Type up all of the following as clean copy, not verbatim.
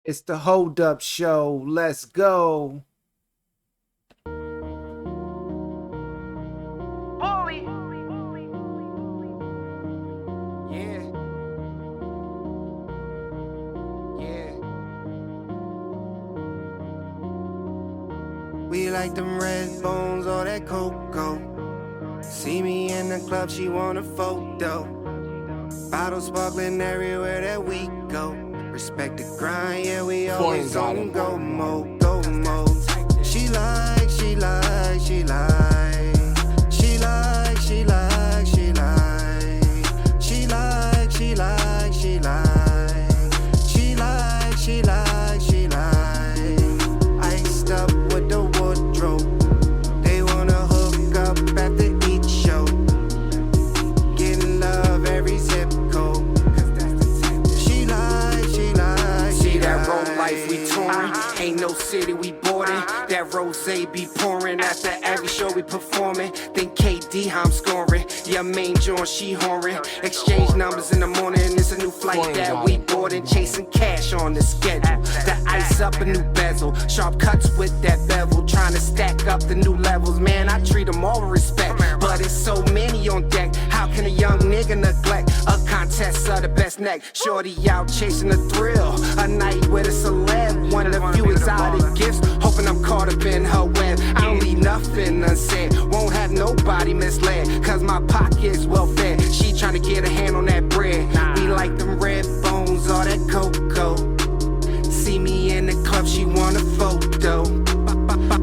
It's the Hold Up Show. Let's go. Bully. Yeah. Yeah. We like them red bones or that cocoa. See me in the club, she want a photo. Bottles sparkling everywhere that we go. Respect the grind, yeah, we always on go mode, go mode. She like, she like, she like. She like, she like, she like. She like, she like, she like. She like, she like, she like. Iced up with the wardrobe. They wanna hook up after each show. Getting love every zip code. She like, she like. See that road life we touring, ain't no city we boarding. That rose be pouring after every show we performing. Think KD how I'm scoring, yeah main joint she whoring. Exchange numbers in the morning, it's a new flight that we boarding. Chasing cash on the schedule, the ice up a new bezel. Sharp cuts with that bevel, trying to stack up the new levels. Man, I treat them all with respect, but it's so many on deck. How can a young nigga neglect a contest of the best neck? Shorty out chasing the thrill, a night with a celeb, one of the few exotic gifts. Hoping I'm caught up in her web. I don't leave nothing unsaid, won't have nobody misled, cause my pocket's well fed. She tryna get a hand on that bread. We like them red bones or that cocoa. See me in the club, she want a photo.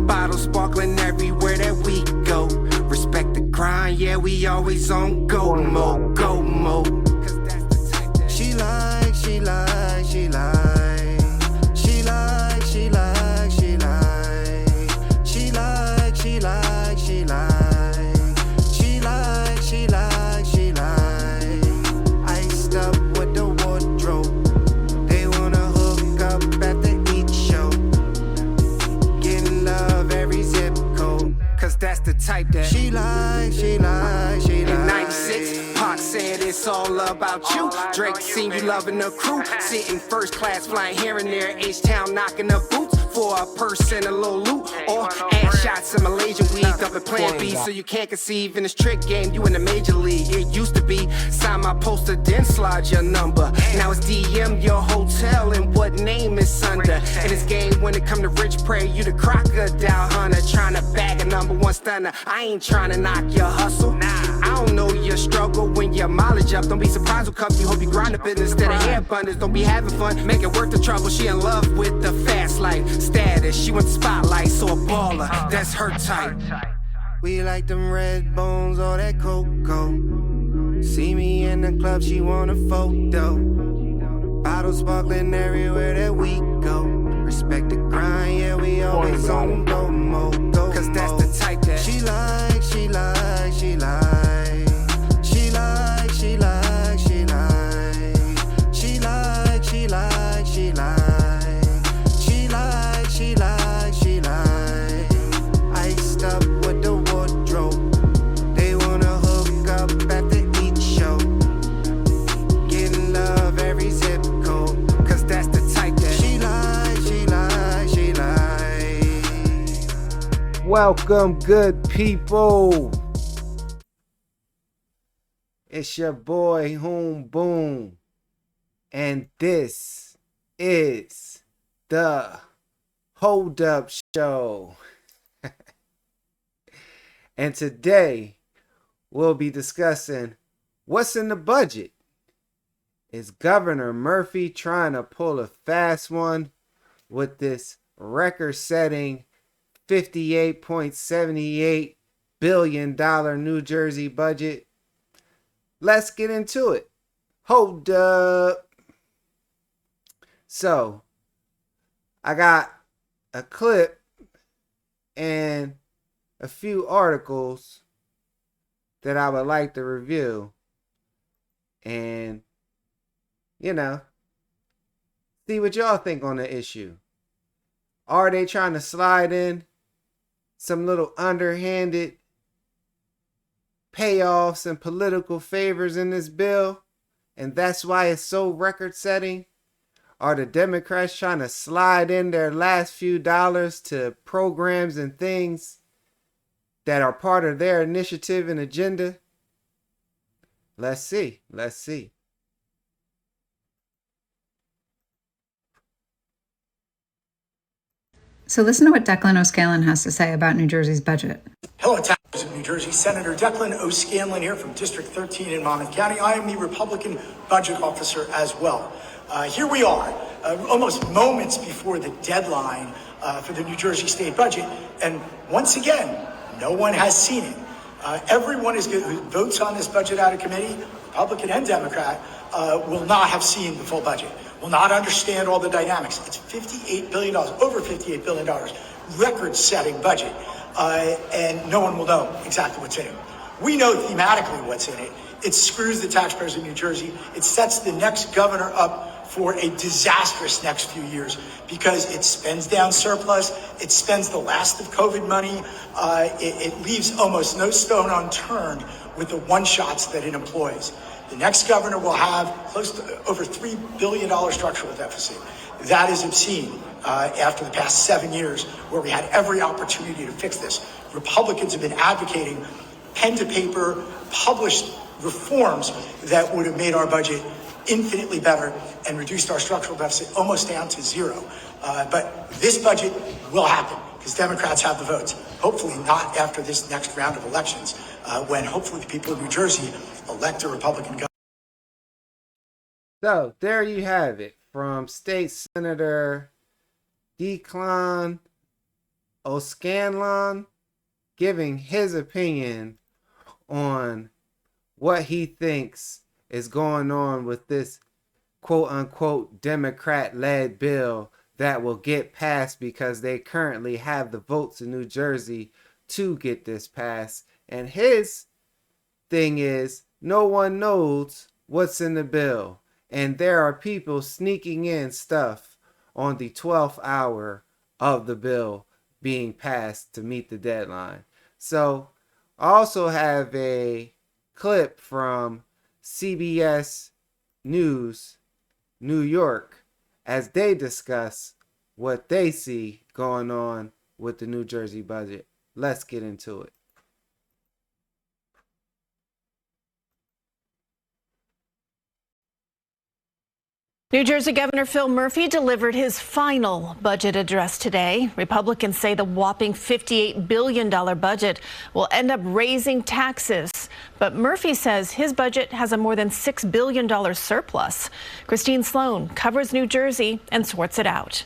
Bottles sparkling everywhere that we go. Respect the grind, yeah, we always on go mode, go mode. She like, she like, she like. She like, she like, she like. She like, she like, she like. She like, she like, she like. Iced up with the wardrobe. They wanna hook up after each show. Getting love every zip code. Cause that's the type that She like, she like, she like. in 96, Pac said it's all about you. Drake seen you loving the crew. Sitting first class, flying here and there. H-Town knocking the boots for a purse and a little loot. Or ass shots in Malaysia week up at Plan B. So you can't conceive in this trick game, you in the major league. It used to be sign my poster, then slide your number. Now it's DM your hotel and what name it's under. In this game, when it come to rich prey, you the crocodile hunter. Trying to bag a number one stunner. I ain't trying to knock your hustle. I don't know your struggle when your mileage up. Don't be surprised when company hope you grind a business instead of hair abundance. Don't be having fun, make it worth the trouble. She in love with the fast life status. She wants the spotlight, so a baller, that's her type. We like them red bones or that cocoa. See me in the club, she want a photo. Bottles sparkling everywhere that we go. Respect the grind, yeah, we always on go mode. Cause that's the type that She like, she like, she like. She like, she like, she like. She like, she like, she like. She like, she like, she like. Iced up with the wardrobe. They wanna hook up after each show. Getting love every zip code. Cause that's the type that She like, she like, she like. Welcome, good people. It's your boy Hoom Boom, and this is the Hold Up Show. And today we'll be discussing what's in the budget. Is Governor Murphy trying to pull a fast one with this record-setting $58.78 billion New Jersey budget? Let's get into it. Hold up. So, I got a clip and a few articles that I would like to review. And, see what y'all think on the issue. Are they trying to slide in some little underhanded payoffs and political favors in this bill, and that's why it's so record setting? Are the Democrats trying to slide in their last few dollars to programs and things that are part of their initiative and agenda? Let's see. Let's see. So listen to what Declan O'Scallon has to say about New Jersey's budget. Hello, taxpayers of New Jersey. Senator Declan O'Scanlan here from District 13 in Monmouth County. I am the Republican budget officer as well. Here we are, almost moments before the deadline for the New Jersey state budget. And once again, no one has seen it. Everyone who votes on this budget out of committee, Republican and Democrat, will not have seen the full budget, will not understand all the dynamics. It's $58 billion, over $58 billion, record-setting budget, and no one will know exactly what's in it. We know thematically what's in it. It screws the taxpayers of New Jersey. It sets the next governor up for a disastrous next few years because it spends down surplus, it spends the last of COVID money, it leaves almost no stone unturned with the one-shots that it employs. The next governor will have close to over $3 billion structural deficit. That is obscene after the past 7 years where we had every opportunity to fix this. Republicans have been advocating pen to paper, published reforms that would have made our budget infinitely better and reduced our structural deficit almost down to zero. But this budget will happen because Democrats have the votes. Hopefully not after this next round of elections, when hopefully the people of New Jersey elect a Republican government. So there you have it from State Senator Declan O'Scanlan giving his opinion on what he thinks is going on with this quote-unquote Democrat-led bill that will get passed because they currently have the votes in New Jersey to get this passed. And his thing is, no one knows what's in the bill. And there are people sneaking in stuff on the 12th hour of the bill being passed to meet the deadline. So I also have a clip from CBS News New York as they discuss what they see going on with the New Jersey budget. Let's get into it. New Jersey Governor Phil Murphy delivered his final budget address today. Republicans say the whopping $58 billion budget will end up raising taxes. But Murphy says his budget has a more than $6 billion surplus. Christine Sloan covers New Jersey and sorts it out.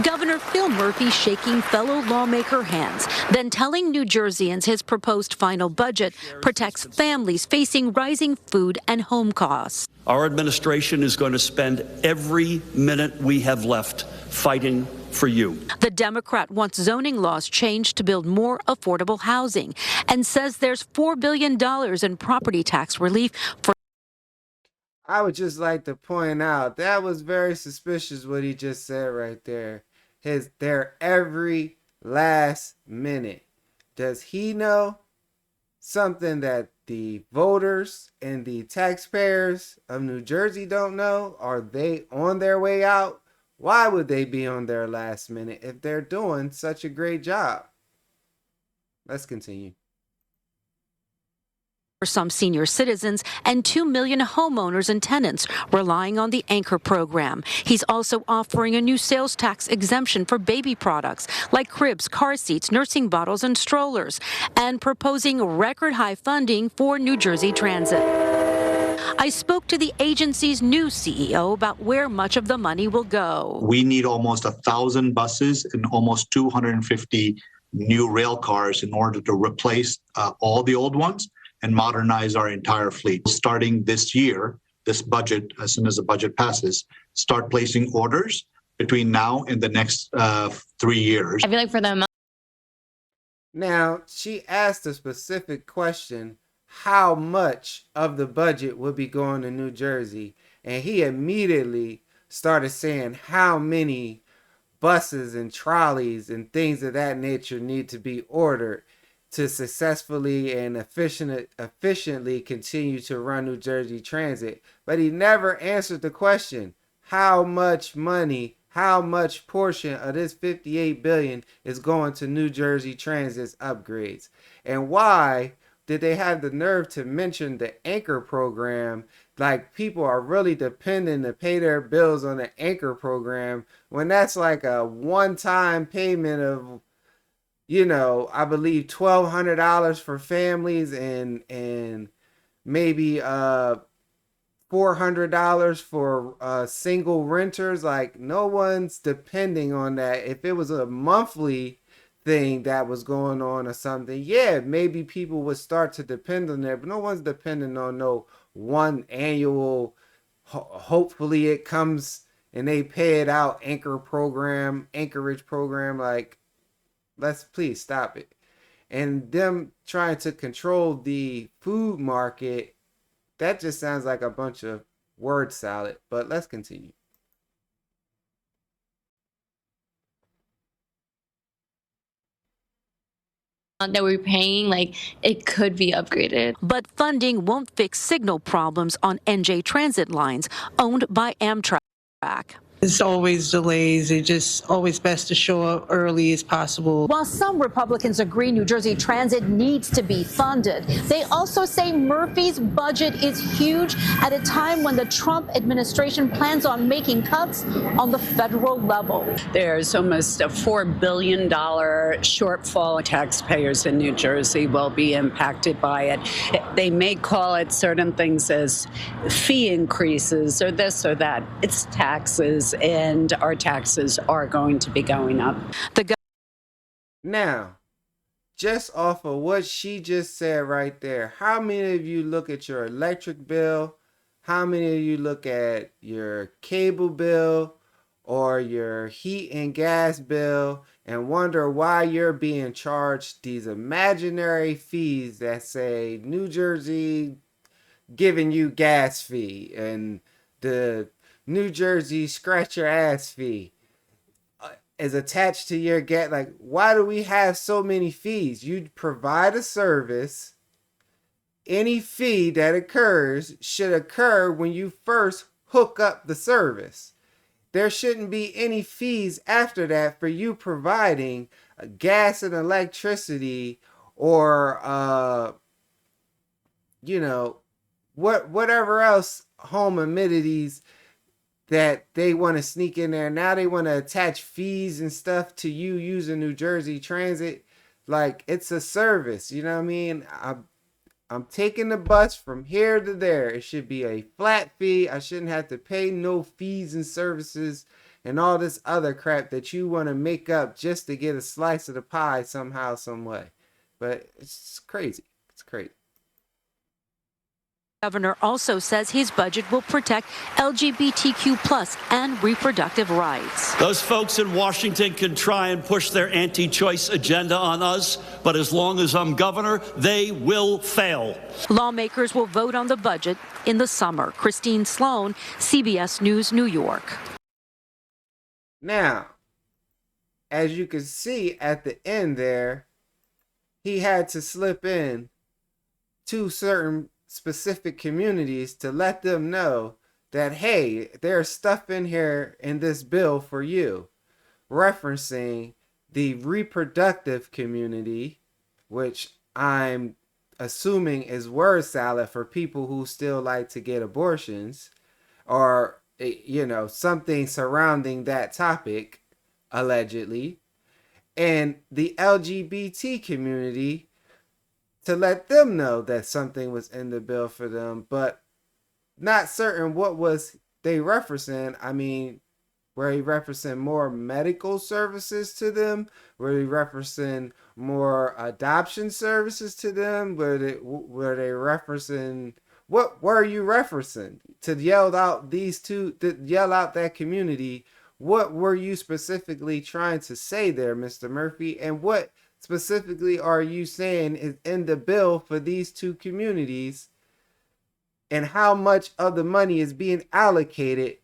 Governor Phil Murphy shaking fellow lawmaker hands, then telling New Jerseyans his proposed final budget protects families facing rising food and home costs. Our administration is going to spend every minute we have left fighting for you. The Democrat wants zoning laws changed to build more affordable housing and says there's $4 billion in property tax relief for. I would just like to point out that was very suspicious what he just said right there. Their every last minute. Does he know something that the voters and the taxpayers of New Jersey don't know? Are they on their way out? Why would they be on their last minute if they're doing such a great job? Let's continue. For some senior citizens and 2 million homeowners and tenants relying on the Anchor program. He's also offering a new sales tax exemption for baby products like cribs, car seats, nursing bottles, and strollers, and proposing record high funding for New Jersey Transit. I spoke to the agency's new CEO about where much of the money will go. We need almost 1,000 buses and almost 250 new rail cars in order to replace all the old ones and modernize our entire fleet. Starting this year, this budget, as soon as the budget passes, start placing orders between now and the next 3 years. I feel like for them. Now, she asked a specific question, how much of the budget would be going to New Jersey? And he immediately started saying how many buses and trolleys and things of that nature need to be ordered to successfully and efficiently continue to run New Jersey Transit, but he never answered the question: how much money, how much portion of this 58 billion is going to New Jersey Transit's upgrades? And why did they have the nerve to mention the Anchor program? Like, people are really depending to pay their bills on the Anchor program when that's like a one-time payment of, I believe $1,200 for families and maybe $400 for single renters. Like, no one's depending on that. If it was a monthly thing that was going on or something, yeah, maybe people would start to depend on that, but no one's depending on no one annual, hopefully it comes and they pay it out Anchorage program. Like, let's please stop it. And them trying to control the food market, that just sounds like a bunch of word salad. But let's continue. That we're paying, like, it could be upgraded. But funding won't fix signal problems on NJ Transit lines owned by Amtrak. There's always delays. It's just always best to show up early as possible. While some Republicans agree New Jersey Transit needs to be funded, they also say Murphy's budget is huge at a time when the Trump administration plans on making cuts on the federal level. There's almost a $4 billion shortfall. Taxpayers in New Jersey will be impacted by it. They may call it certain things as fee increases or this or that. It's taxes, and our taxes are going to be going up. Now, just off of what she just said right there, how many of you look at your electric bill? How many of you look at your cable bill or your heat and gas bill and wonder why you're being charged these imaginary fees that say New Jersey giving you gas fee and the New Jersey scratch your ass fee is attached to your gas? Like, why do we have so many fees? You provide a service. Any fee that occurs should occur when you first hook up the service. There shouldn't be any fees after that for you providing gas and electricity or whatever else home amenities that they want to sneak in there. Now they want to attach fees and stuff to you using New Jersey Transit. Like, it's a service, you know what I mean? I'm taking the bus from here to there. It should be a flat fee. I shouldn't have to pay no fees and services and all this other crap that you want to make up just to get a slice of the pie somehow, some way. But it's crazy. It's crazy. The governor also says his budget will protect LGBTQ plus and reproductive rights. Those folks in Washington can try and push their anti-choice agenda on us, but as long as I'm governor, they will fail. Lawmakers will vote on the budget in the summer. Christine Sloan, CBS News, New York. Now, as you can see at the end there, he had to slip in two certain specific communities to let them know that, hey, there's stuff in here in this bill for you, referencing the reproductive community, which I'm assuming is word salad for people who still like to get abortions, or something surrounding that topic, allegedly, and the LGBT community, to let them know that something was in the bill for them, but not certain what was they referencing. I mean, were they referencing more medical services to them? Were they referencing more adoption services to them? Were they referencing, what were you referencing to yell out that community? What were you specifically trying to say there, Mr. Murphy? And what specifically are you saying is in the bill for these two communities, and how much of the money is being allocated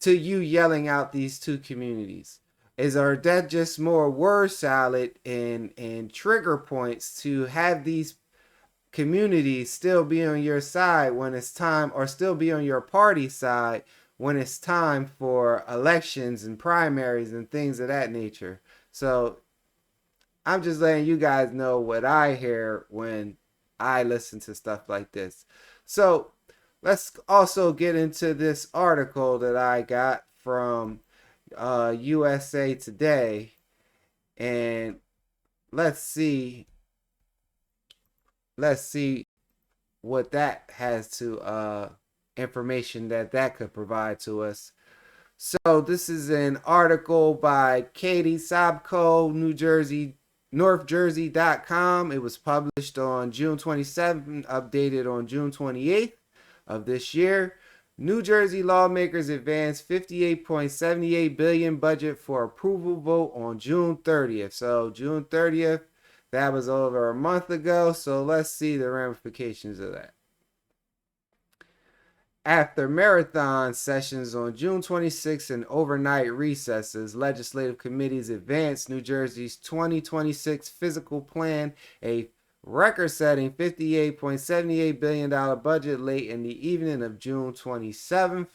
to you yelling out these two communities? Are that just more word salad and trigger points to have these communities still be on your side when it's time, or still be on your party side when it's time for elections and primaries and things of that nature? So I'm just letting you guys know what I hear when I listen to stuff like this. So let's also get into this article that I got from USA Today, and let's see what that has to information that could provide to us. So this is an article by Katie Sobko, NorthJersey.com. It was published on June 27th, updated on June 28th of this year. New Jersey lawmakers advanced $58.78 billion budget for approval vote on June 30th. So June 30th, that was over a month ago. So let's see the ramifications of that. After marathon sessions on June 26 and overnight recesses, legislative committees advanced New Jersey's 2026 fiscal plan, a record-setting $58.78 billion budget late in the evening of June 27th.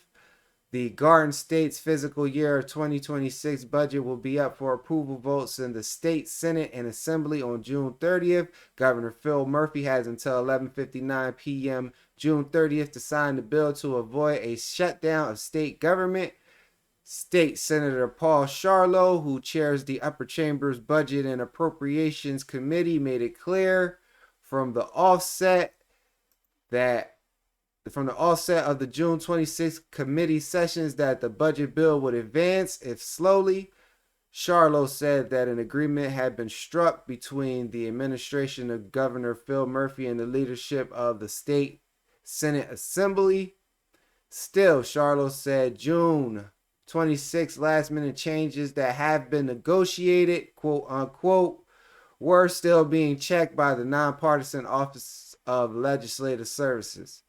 The Garden State's fiscal year 2026 budget will be up for approval votes in the state Senate and Assembly on June 30th. Governor Phil Murphy has until 11:59 p.m. June 30th to sign the bill to avoid a shutdown of state government. State Senator Paul Charlo, who chairs the upper chamber's Budget and Appropriations Committee, made it clear from the offset of the June 26th committee sessions that the budget bill would advance, if slowly. Charlo said that an agreement had been struck between the administration of Governor Phil Murphy and the leadership of the state Senate Assembly. Still, Charlo said June 26 last-minute changes that have been negotiated, quote-unquote, were still being checked by the nonpartisan Office of Legislative Services.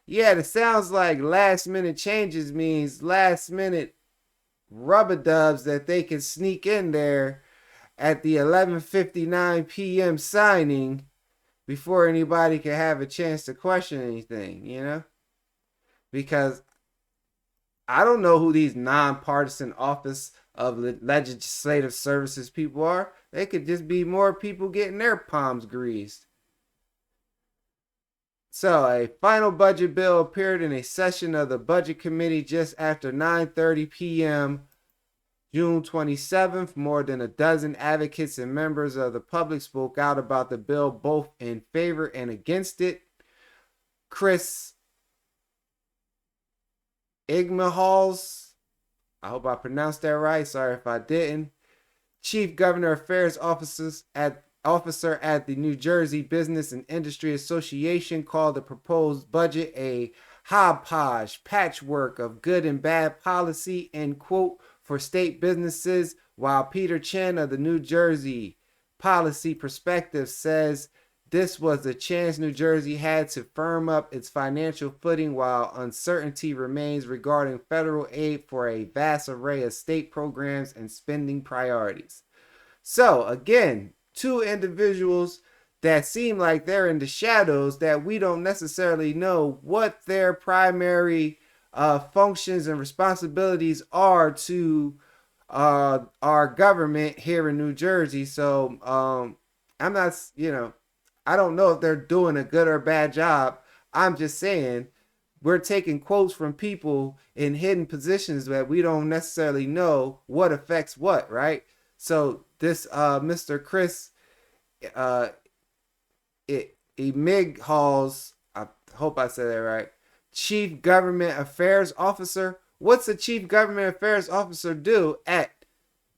Yeah, it sounds like last-minute changes means last-minute rub-a-dubs that they can sneak in there at the 11:59 p.m. signing before anybody can have a chance to question anything, you know? Because I don't know who these nonpartisan Office of Legislative Services people are. They could just be more people getting their palms greased. So a final budget bill appeared in a session of the Budget Committee just after 9:30 p.m. June 27th. More than a dozen advocates and members of the public spoke out about the bill, both in favor and against it. Chris Igmahals, I hope I pronounced that right, sorry if I didn't, Chief Government Affairs officer at the New Jersey Business and Industry Association, called the proposed budget a hodgepodge patchwork of good and bad policy, end quote, for state businesses, while Peter Chen of the New Jersey Policy Perspective says this was the chance New Jersey had to firm up its financial footing while uncertainty remains regarding federal aid for a vast array of state programs and spending priorities. So again, two individuals that seem like they're in the shadows, that we don't necessarily know what their primary functions and responsibilities are to our government here in New Jersey. So I'm not, I don't know if they're doing a good or bad job. I'm just saying we're taking quotes from people in hidden positions that we don't necessarily know what affects what, right? So this Mr. Chris Igmahals, I hope I said that right, Chief Government Affairs Officer. What's a Chief Government Affairs Officer do at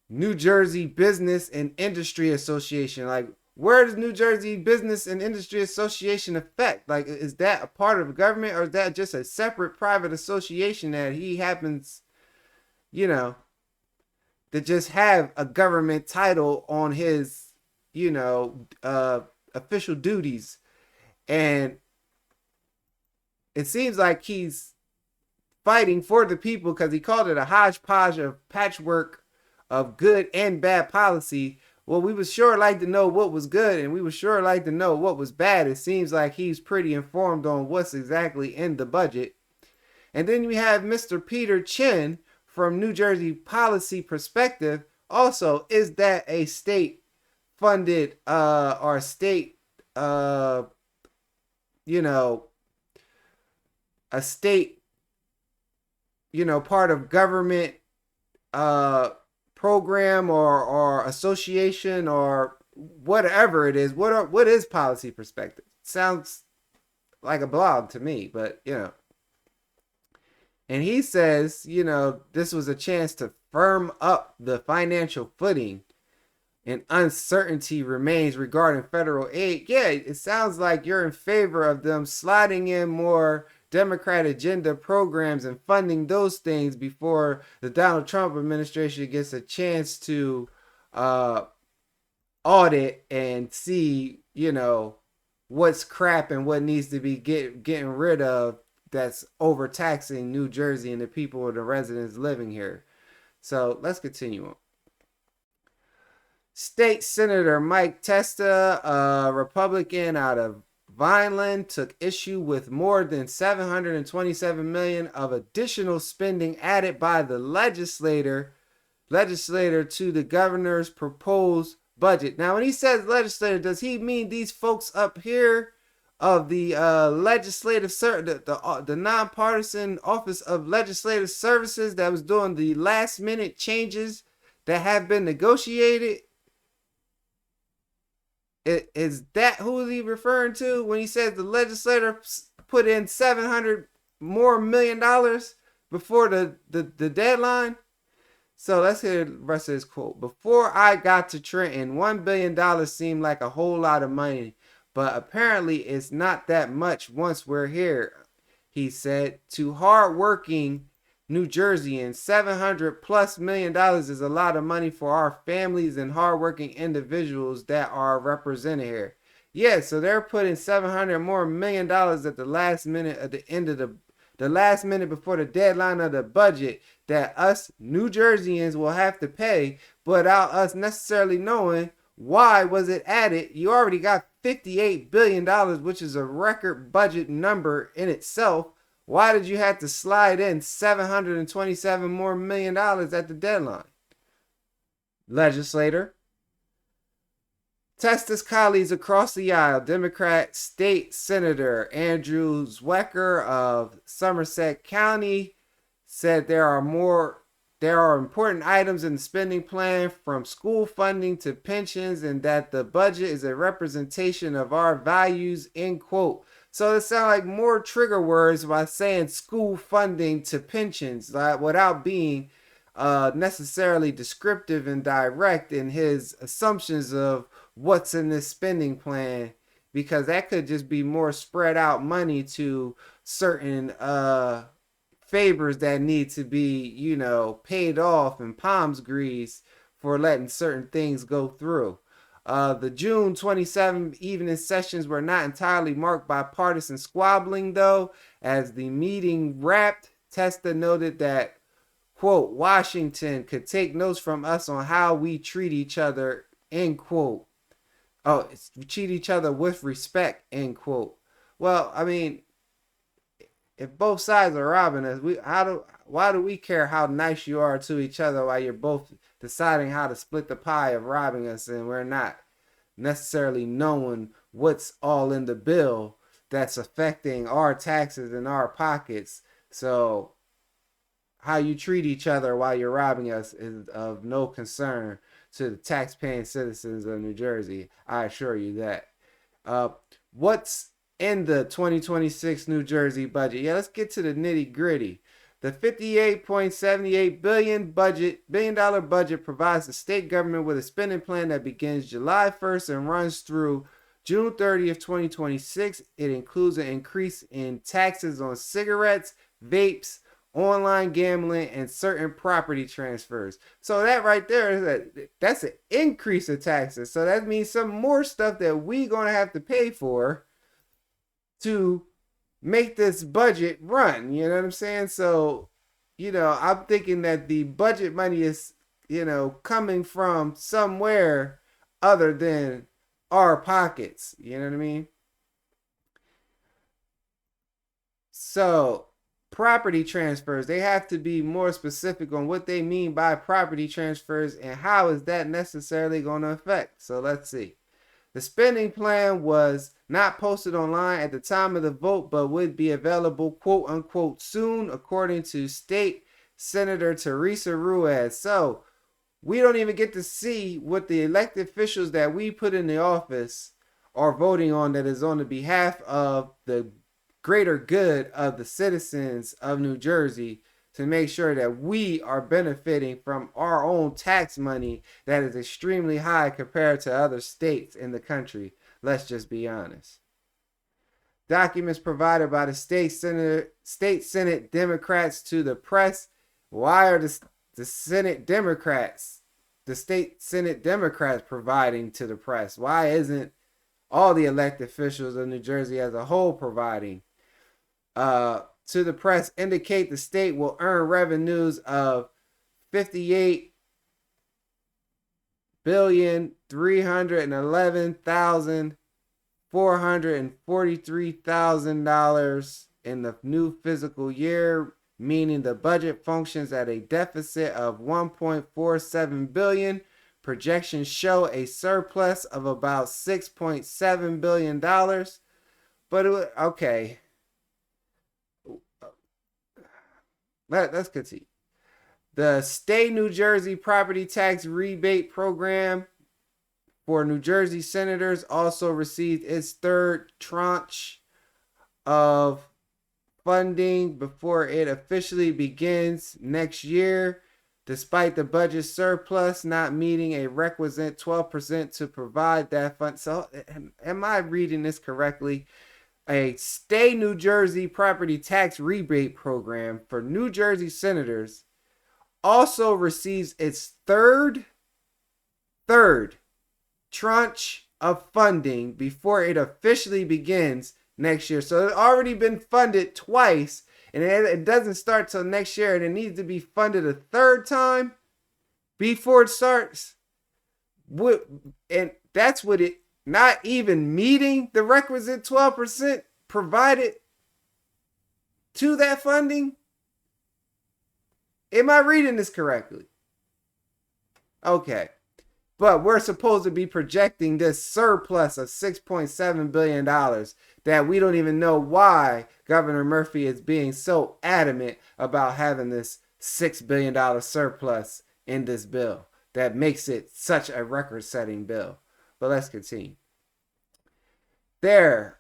New Jersey Business and Industry Association? Like, where does New Jersey Business and Industry Association affect? Like, is that a part of the government, or is that just a separate private association that he happens, to just have a government title on his, official duties? And it seems like he's fighting for the people because he called it a hodgepodge of patchwork of good and bad policy. Well, we would sure like to know what was good, and we would sure like to know what was bad. It seems like he's pretty informed on what's exactly in the budget. And then we have Mr. Peter Chin from New Jersey Policy Perspective. Also, is that a state funded or state you know, a state, part of government program or association or whatever it is? What is Policy Perspective? Sounds like a blog to me, but and he says, this was a chance to firm up the financial footing, and uncertainty remains regarding federal aid. Yeah, it sounds like you're in favor of them sliding in more Democrat agenda programs and funding those things before the Donald Trump administration gets a chance to audit and see, what's crap and what needs to be getting rid of that's overtaxing New Jersey and the people and the residents living here. So let's continue on. State Senator Mike Testa, a Republican out of Vineland, took issue with more than $727 million of additional spending added by the legislator to the governor's proposed budget. Now, when he says legislator, does he mean these folks up here of the legislative the nonpartisan Office of Legislative Services that was doing the last minute changes that have been negotiated? Is that who is he referring to when he says the legislator put in $700 million before the deadline? So let's hear the rest of this quote. Before I got to Trenton, $1 billion seemed like a whole lot of money, but apparently it's not that much once we're here, he said. To hardworking New Jerseyans, $700+ million is a lot of money for our families and hardworking individuals that are represented here. Yeah, so they're putting $700 million at the last minute at the end of the last minute before the deadline of the budget that us New Jerseyans will have to pay, but without us necessarily knowing why was it added. You already got $58 billion, which is a record budget number in itself. Why did you have to slide in $727 million at the deadline? Legislator. Testa's colleagues across the aisle, Democrat State Senator Andrew Zwecker of Somerset County, said there are important items in the spending plan, from school funding to pensions, and that the budget is a representation of our values, end quote. So it sounds like more trigger words by saying school funding to pensions, without being necessarily descriptive and direct in his assumptions of what's in this spending plan, because that could just be more spread out money to certain favors that need to be, paid off and palms greased for letting certain things go through. The June 27 evening sessions were not entirely marked by partisan squabbling, though. As the meeting wrapped, Testa noted that, quote, Washington could take notes from us on how we treat each other, end quote. Oh, treat each other with respect, end quote. Well, I mean, if both sides are robbing us, why do we care how nice you are to each other while you're both deciding how to split the pie of robbing us, and we're not necessarily knowing what's all in the bill that's affecting our taxes and our pockets? So how you treat each other while you're robbing us is of no concern to the tax-paying citizens of New Jersey. I assure you that. What's in the 2026 New Jersey budget? Yeah, let's get to the nitty-gritty. The $58.78 billion budget provides the state government with a spending plan that begins July 1st and runs through June 30th, 2026. It includes an increase in taxes on cigarettes, vapes, online gambling, and certain property transfers. So that right there, that's an increase of taxes. So that means some more stuff that we're going to have to pay for to make this budget run. You know what I'm saying? So, I'm thinking that the budget money is coming from somewhere other than our pockets. You know what I mean? So, property transfers, they have to be more specific on what they mean by property transfers and how is that necessarily going to affect. So, let's see. The spending plan was not posted online at the time of the vote, but would be available, quote unquote, soon, according to State Senator Teresa Ruiz. So, we don't even get to see what the elected officials that we put in the office are voting on that is on the behalf of the greater good of the citizens of New Jersey, to make sure that we are benefiting from our own tax money that is extremely high compared to other states in the country. Let's just be honest. Documents provided by the state Senate Democrats to the press. Why are the Senate Democrats, the state Senate Democrats providing to the press? Why isn't all the elected officials of New Jersey as a whole providing to the press? Indicate the state will earn revenues of $58,311,443,000 in the new fiscal year, meaning the budget functions at a deficit of $1.47 billion. Projections show a surplus of about $6.7 billion. But okay. Let's continue. The state New Jersey property tax rebate program for New Jersey senators also received its third tranche of funding before it officially begins next year, despite the budget surplus not meeting a requisite 12% to provide that fund. So, am I reading this correctly? A state New Jersey property tax rebate program for New Jersey senators also receives its third tranche of funding before it officially begins next year. So it's already been funded twice, and it doesn't start till next year, and it needs to be funded a third time before it starts. And that's what it, not even meeting the requisite 12% provided to that funding. Am I reading this correctly? Okay. But we're supposed to be projecting this surplus of $6.7 billion that we don't even know why Governor Murphy is being so adamant about having this $6 billion surplus in this bill that makes it such a record-setting bill. But let's continue. There's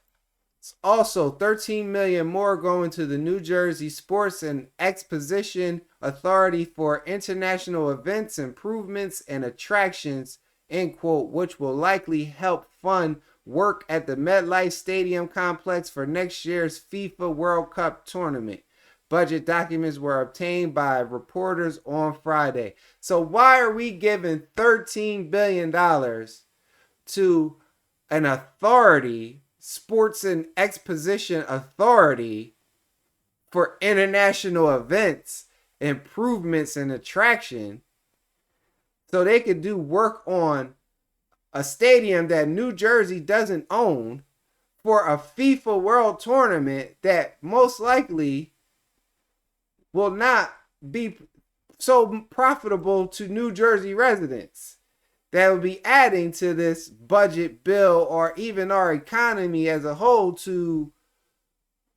also $13 million more going to the New Jersey Sports and Exposition Authority for international events, improvements, and attractions, end quote, which will likely help fund work at the MetLife Stadium complex for next year's FIFA World Cup tournament. Budget documents were obtained by reporters on Friday. So why are we giving $13 billion to an authority, Sports and Exposition Authority, for international events, improvements, and attraction, so they could do work on a stadium that New Jersey doesn't own for a FIFA World Tournament that most likely will not be so profitable to New Jersey residents, that will be adding to this budget bill or even our economy as a whole, to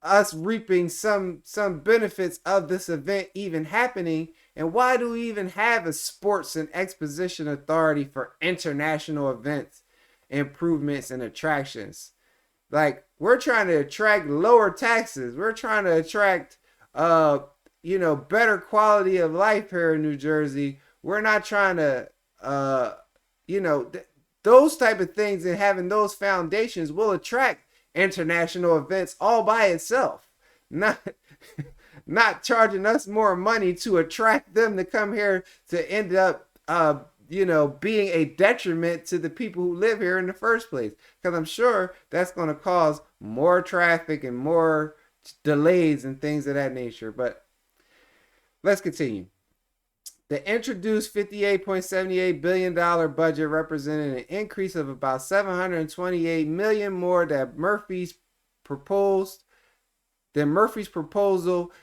us reaping some benefits of this event even happening. And why do we even have a Sports and Exposition Authority for international events, improvements, and attractions? Like, we're trying to attract lower taxes. We're trying to attract better quality of life here in New Jersey. We're not trying to those type of things, and having those foundations will attract international events all by itself, not charging us more money to attract them to come here, to end up being a detriment to the people who live here in the first place, because I'm sure that's going to cause more traffic and more delays and things of that nature. But let's continue. The introduced $58.78 billion budget represented an increase of about $728 million more than Murphy's proposal,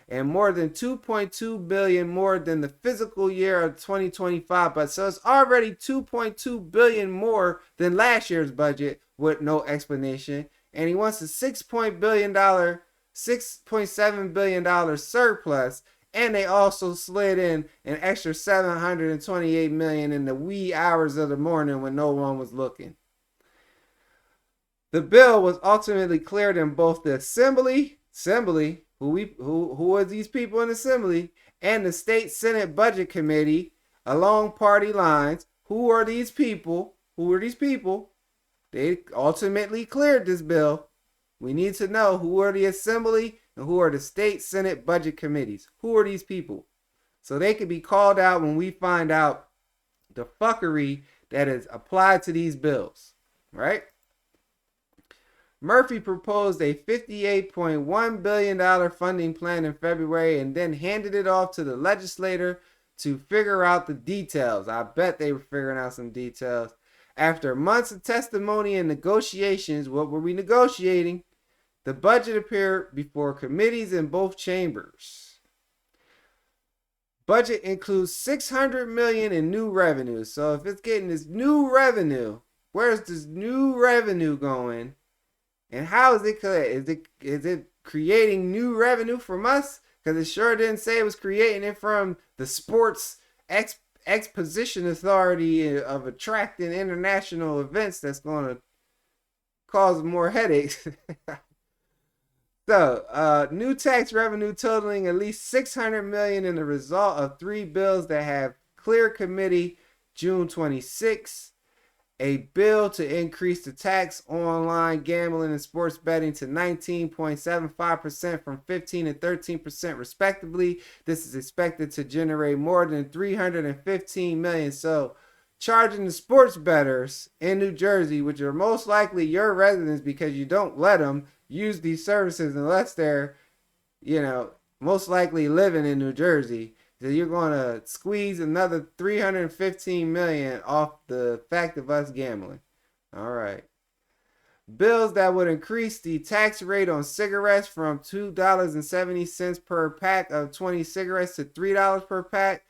and more than $2.2 billion more than the fiscal year of 2025. But so it's already $2.2 billion more than last year's budget with no explanation. And he wants a $6.7 billion surplus. And they also slid in an extra $728 million in the wee hours of the morning when no one was looking. The bill was ultimately cleared in both the Assembly, who are these people in the Assembly, and the State Senate Budget Committee along party lines. Who are these people? They ultimately cleared this bill. We need to know who are the Assembly and who are the State Senate Budget Committees. Who are these people? So they can be called out when we find out the fuckery that is applied to these bills, right? Murphy proposed a $58.1 billion funding plan in February and then handed it off to the legislator to figure out the details. I bet they were figuring out some details. After months of testimony and negotiations, what were we negotiating? The budget appeared before committees in both chambers. Budget includes $600 million in new revenue. So if it's getting this new revenue, where's this new revenue going? And how is it collected? Is it creating new revenue from us? Because it sure didn't say it was creating it from the Sports Exposition Authority of attracting international events that's going to cause more headaches. So, new tax revenue totaling at least $600 million in the result of 3 bills that have clear committee June 26. A bill to increase the tax on online gambling and sports betting to 19.75% from 15 and 13% respectively. This is expected to generate more than $315 million. So, charging the sports bettors in New Jersey, which are most likely your residents because you don't let them use these services unless they're, most likely living in New Jersey. So you're going to squeeze another $315 million off the fact of us gambling. All right. Bills that would increase the tax rate on cigarettes from $2.70 per pack of 20 cigarettes to $3 per pack.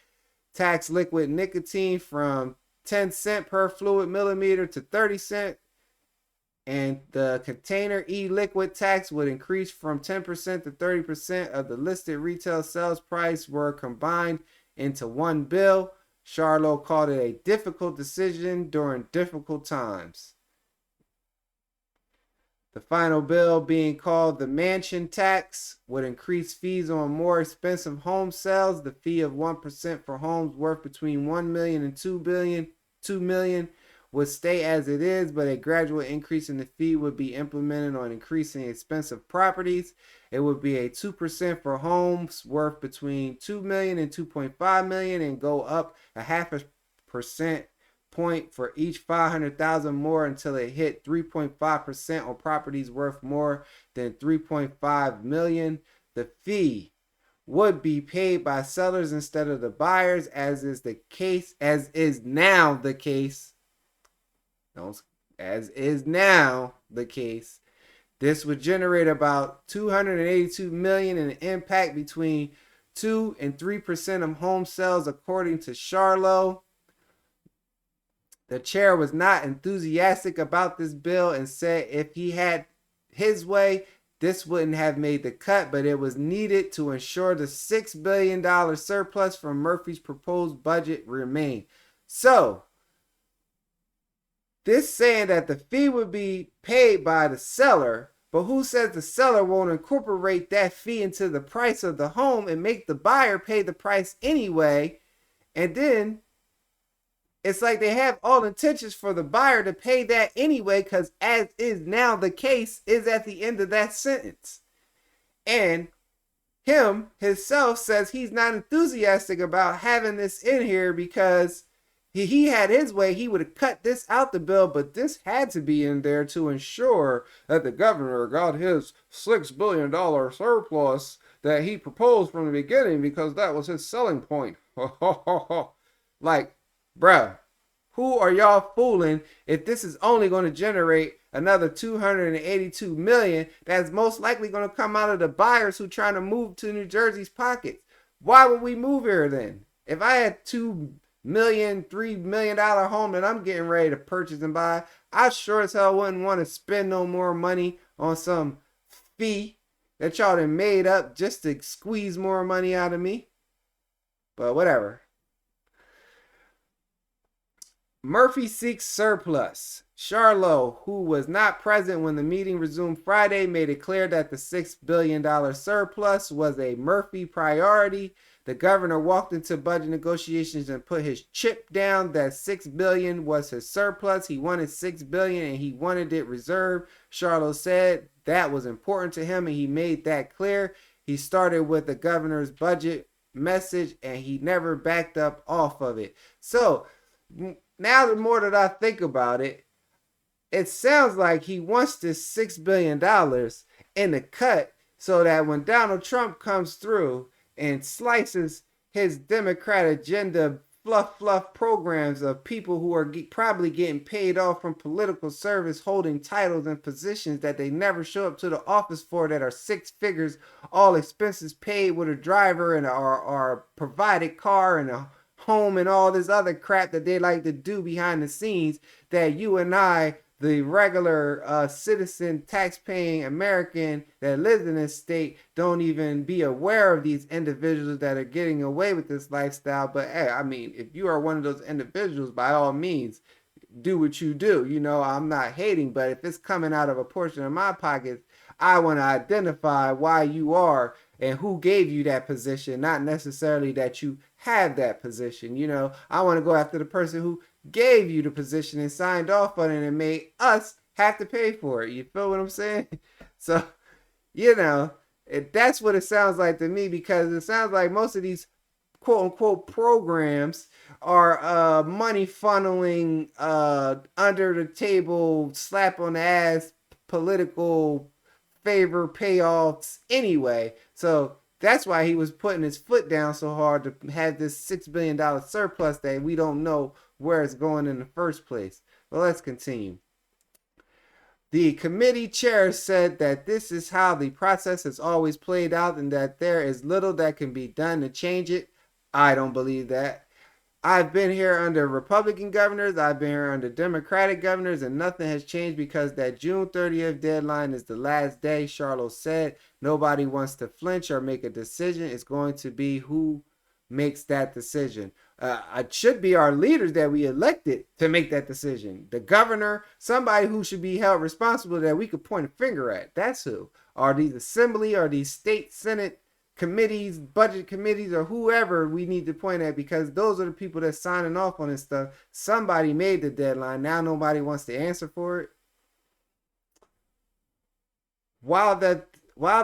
Tax liquid nicotine from 10 cents per fluid millimeter to 30 cents. And the container e-liquid tax would increase from 10% to 30% of the listed retail sales price were combined into one bill. Charlo called it a difficult decision during difficult times. The final bill, being called the mansion tax, would increase fees on more expensive home sales. The fee of 1% for homes worth between $1 million and $2 million would stay as it is, but a gradual increase in the fee would be implemented on increasing expensive properties. It would be a 2% for homes worth between $2 million and $2.5 million and go up a 0.5% point for each $500,000 more until it hit 3.5% on properties worth more than $3.5 million. The fee would be paid by sellers instead of the buyers, as is now the case. This would generate about $282 million in impact between 2 and 3% of home sales, according to Charlo. The chair was not enthusiastic about this bill and said if he had his way, this wouldn't have made the cut, but it was needed to ensure the $6 billion surplus from Murphy's proposed budget remained. So, this saying that the fee would be paid by the seller, but who says the seller won't incorporate that fee into the price of the home and make the buyer pay the price anyway? And then it's like they have all intentions for the buyer to pay that anyway, because as is now the case is at the end of that sentence. And himself says he's not enthusiastic about having this in here because he had his way, he would have cut this out the bill, but this had to be in there to ensure that the governor got his $6 billion surplus that he proposed from the beginning because that was his selling point. Like, bruh, who are y'all fooling if this is only going to generate another 282 million that's most likely going to come out of the buyers who trying to move to New Jersey's pockets? Why would we move here then? If I had $2 million, $3 million home that I'm getting ready to purchase and buy, I sure as hell wouldn't want to spend no more money on some fee that y'all done made up just to squeeze more money out of me. But whatever. Murphy seeks surplus. Charlo, who was not present when the meeting resumed Friday, made it clear that the $6 billion surplus was a Murphy priority. The governor walked into budget negotiations and put his chip down that $6 billion was his surplus. He wanted $6 billion and he wanted it reserved. Charlo said that was important to him and he made that clear. He started with the governor's budget message and he never backed up off of it. So now the more that I think about it, it sounds like he wants this $6 billion in the cut so that when Donald Trump comes through and slices his Democrat agenda fluff programs of people who are probably getting paid off from political service, holding titles and positions that they never show up to the office for, that are six figures, all expenses paid, with a driver and our provided car and a home and all this other crap that they like to do behind the scenes, that you and I, the regular citizen, tax-paying American that lives in this state, don't even be aware of these individuals that are getting away with this lifestyle. But hey, I mean, if you are one of those individuals, by all means, do what you do. You know, I'm not hating, but if it's coming out of a portion of my pockets, I want to identify why you are and who gave you that position, not necessarily that you have that position. You know, I want to go after the person who gave you the position and signed off on it and made us have to pay for it. You feel what I'm saying? So, you know, that's what it sounds like to me, because it sounds like most of these quote unquote programs are money funneling, under the table, slap on the ass political favor payoffs anyway. So that's why he was putting his foot down so hard to have this $6 billion surplus that we don't know where it's going in the first place. Well, let's continue. The committee chair said that this is how the process has always played out and that there is little that can be done to change it. I don't believe that. I've been here under Republican governors, I've been here under Democratic governors, and nothing has changed because that June 30th deadline is the last day. Charlo said nobody wants to flinch or make a decision. It's going to be who makes that decision. It should be our leaders that we elected to make that decision. The governor, somebody who should be held responsible that we could point a finger at. That's who. Are these assembly, or these state senate committees, budget committees, or whoever we need to point at, because those are the people that's signing off on this stuff. Somebody made the deadline. Now nobody wants to answer for it. While that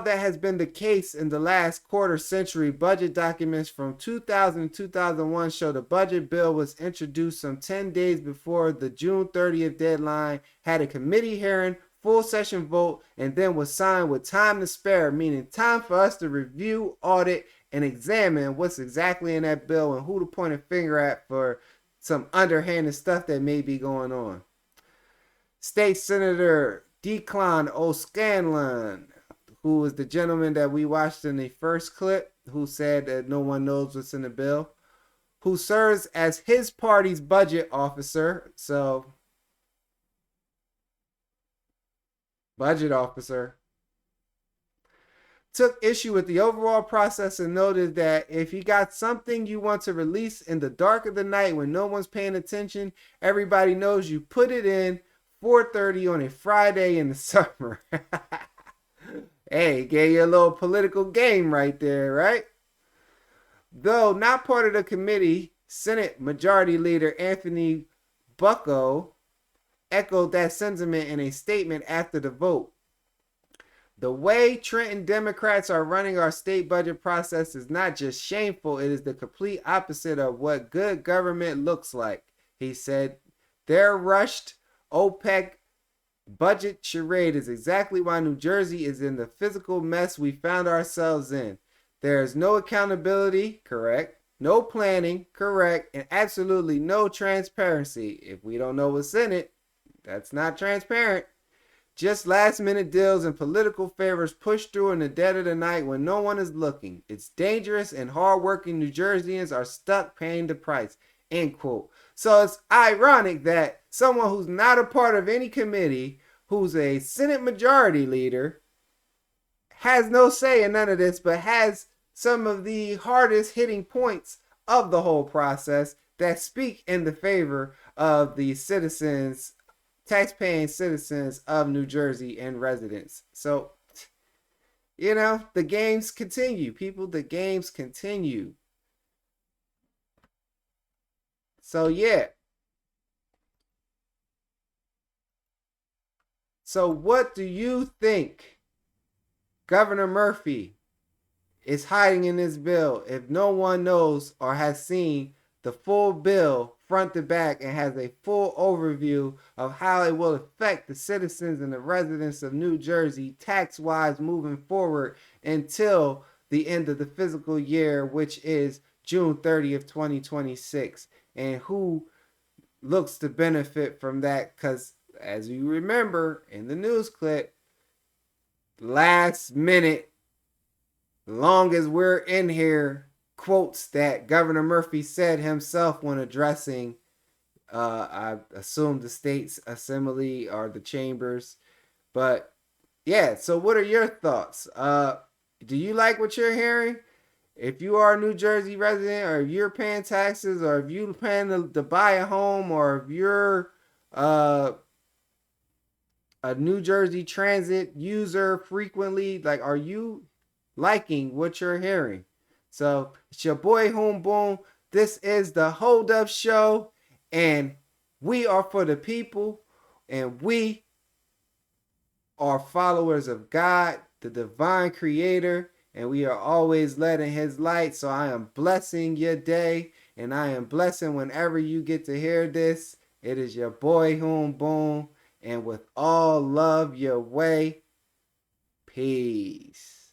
has been the case in the last quarter century, budget documents from 2000 and 2001 show the budget bill was introduced some 10 days before the June 30th deadline, had a committee hearing, full session vote, and then was signed with time to spare, meaning time for us to review, audit, and examine what's exactly in that bill and who to point a finger at for some underhanded stuff that may be going on. State Senator Declan O'Scanlan, who was the gentleman that we watched in the first clip, who said that no one knows what's in the bill, who serves as his party's budget officer. So, budget officer, took issue with the overall process and noted that if you got something you want to release in the dark of the night when no one's paying attention, everybody knows you put it in 4:30 on a Friday in the summer. Hey, gave you a little political game right there, right? Though not part of the committee, Senate Majority Leader Anthony Bucco echoed that sentiment in a statement after the vote. The way Trenton Democrats are running our state budget process is not just shameful, it is the complete opposite of what good government looks like, he said. Their rushed OPEC budget charade is exactly why New Jersey is in the physical mess we found ourselves in. There is no accountability, correct? no planning, correct, and absolutely no transparency. If we don't know what's in it, that's not transparent. Just last minute deals and political favors pushed through in the dead of the night when no one is looking. It's dangerous and hardworking New Jerseyans are stuck paying the price. End quote. So it's ironic that someone who's not a part of any committee, who's a Senate majority leader, has no say in none of this, but has some of the hardest hitting points of the whole process that speak in the favor of the citizens, tax-paying citizens of New Jersey and residents. So, the games continue, people. The games continue. So, yeah. So, what do you think Governor Murphy is hiding in this bill if no one knows or has seen the full bill front to back and has a full overview of how it will affect the citizens and the residents of New Jersey tax-wise moving forward until the end of the fiscal year, which is June 30th, 2026, and who looks to benefit from that? Because as you remember in the news clip, last minute, long as we're in here, quotes that Governor Murphy said himself when addressing, I assume, the state's assembly or the chambers. But yeah, so what are your thoughts? Do you like what you're hearing? If you are a New Jersey resident, or if you're paying taxes, or if you plan to buy a home, or if you're a New Jersey Transit user frequently, like, are you liking what you're hearing? So it's your boy Home Boom. This is the Hold Up Show, and we are for the people, and we are followers of God, the divine creator, and we are always letting his light. So I am blessing your day, and I am blessing whenever you get to hear this. It is your boy Home Boom, and with all love your way, peace.